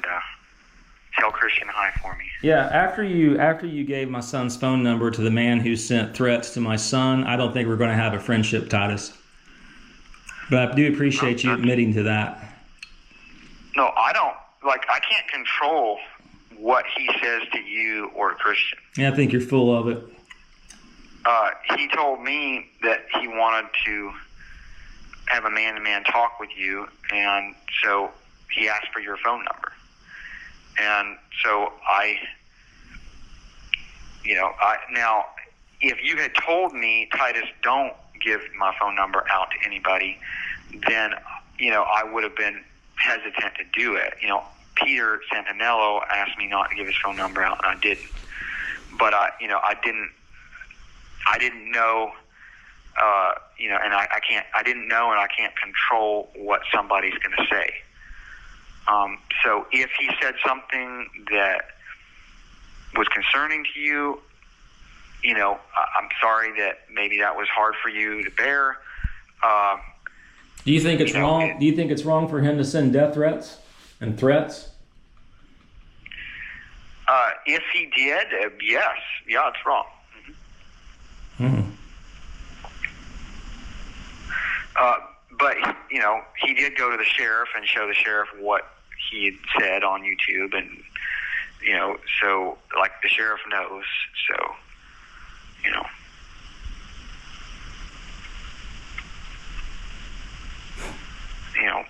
and tell Christian hi for me. Yeah, after you gave my son's phone number to the man who sent threats to my son, I don't think we're going to have a friendship, Titus. But I do appreciate you admitting to that. No, I don't. I can't control what he says to you or Christian. Yeah, I think you're full of it. He told me that he wanted to have a man-to-man talk with you, and so he asked for your phone number. And so now, if you had told me, Titus, don't give my phone number out to anybody, then, I would have been hesitant to do it. Peter Santinello asked me not to give his phone number out, and I didn't. But I didn't know, and I didn't know, and I can't control what somebody's going to say. So if he said something that was concerning to you, I'm sorry that maybe that was hard for you to bear. Do you think it's wrong? Do you think it's wrong for him to send death threats and threats? If he did, yes. Yeah, it's wrong. Mm-hmm. But, he did go to the sheriff and show the sheriff what he had said on YouTube. And, so, the sheriff knows. So,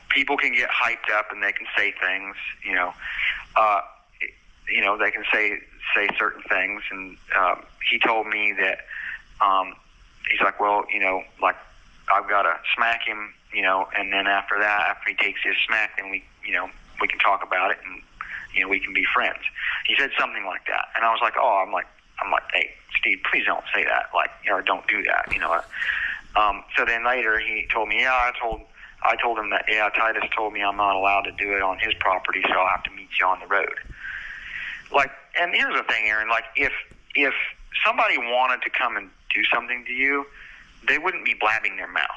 people can get hyped up and they can say things, they can say certain things. And he told me that he's like, well, I've got to smack him, and then after that, after he takes his smack, then we can talk about it and, we can be friends. He said something like that. And I was like, I'm like, hey, Steve, please don't say that, or don't do that, So then later he told me, I told him that, Titus told me I'm not allowed to do it on his property, so I'll have to meet you on the road. And here's the thing, Aaron, if somebody wanted to come and do something to you, they wouldn't be blabbing their mouth.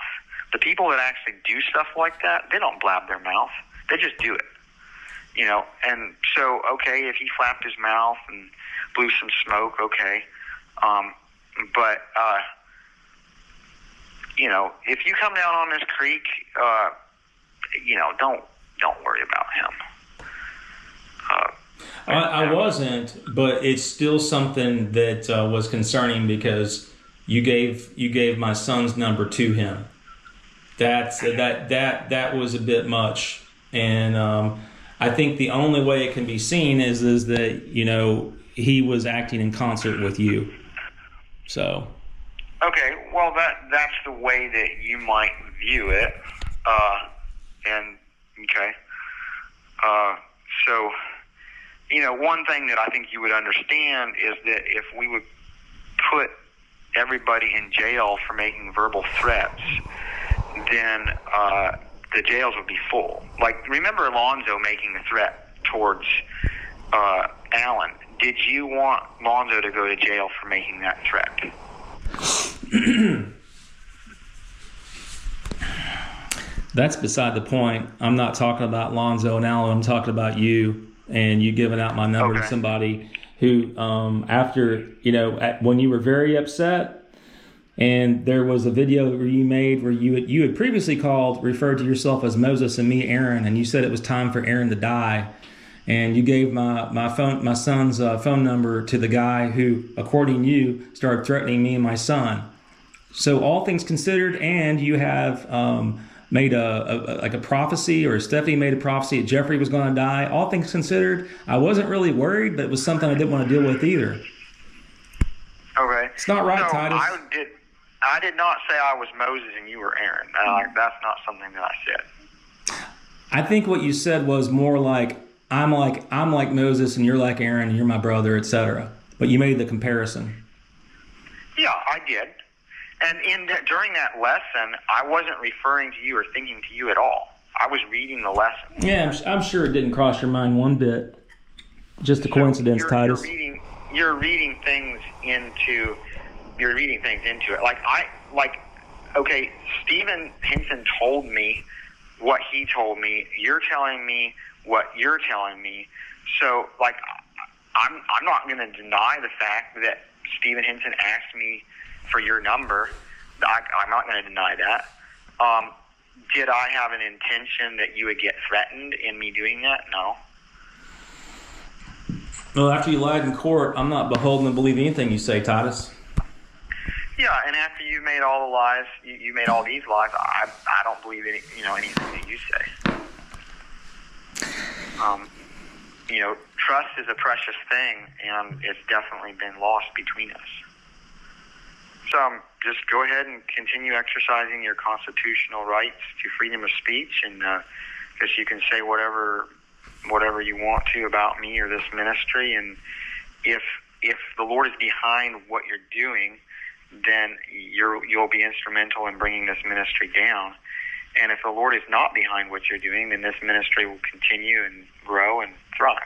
The people that actually do stuff like that, they don't blab their mouth. They just do it. And so, okay, if he flapped his mouth and blew some smoke, okay. But if you come down on this creek, don't worry about him. I wasn't, but it's still something that was concerning because you gave my son's number to him. That was a bit much, and I think the only way it can be seen is that he was acting in concert with you. So. Okay, well that's the way that you might view it, and okay, so. One thing that I think you would understand is that if we would put everybody in jail for making verbal threats, then the jails would be full. Remember Alonzo making a threat towards Alan. Did you want Alonzo to go to jail for making that threat? That's beside the point. I'm not talking about Lonzo and Alan. I'm talking about you. And you giving out my number to somebody who, after, when you were very upset, and there was a video where you made where you had previously referred to yourself as Moses and me, Aaron, and you said it was time for Aaron to die, and you gave my son's phone number to the guy who, according to you, started threatening me and my son. So all things considered, and you have made a prophecy, or Stephanie made a prophecy that Jeffrey was going to die. All things considered, I wasn't really worried, but it was something I didn't want to deal with either. Okay. It's not right, no, Titus. I did not say I was Moses and you were Aaron. That's not something that I said. I think what you said was more like I'm like Moses and you're like Aaron and you're my brother, etc. But you made the comparison. Yeah, I did. And during that lesson, I wasn't referring to you or thinking to you at all. I was reading the lesson. Yeah, I'm sure it didn't cross your mind one bit. Just a coincidence, Titus. You're reading things into it. Okay, Stephen Hinton told me what he told me. You're telling me what you're telling me. So, like, I'm not going to deny the fact that Stephen Henson asked me for your number. I'm not going to deny that. Did I have an intention that you would get threatened in me doing that? No. Well, after you lied in court, I'm not beholden to believe anything you say, Titus. Yeah, and after you made all the lies, you made all these lies, I don't believe anything that you say. Trust is a precious thing, and it's definitely been lost between us. So just go ahead and continue exercising your constitutional rights to freedom of speech, and because you can say whatever you want to about me or this ministry, and if the Lord is behind what you're doing, then you'll be instrumental in bringing this ministry down. And if the Lord is not behind what you're doing, then this ministry will continue and grow and thrive.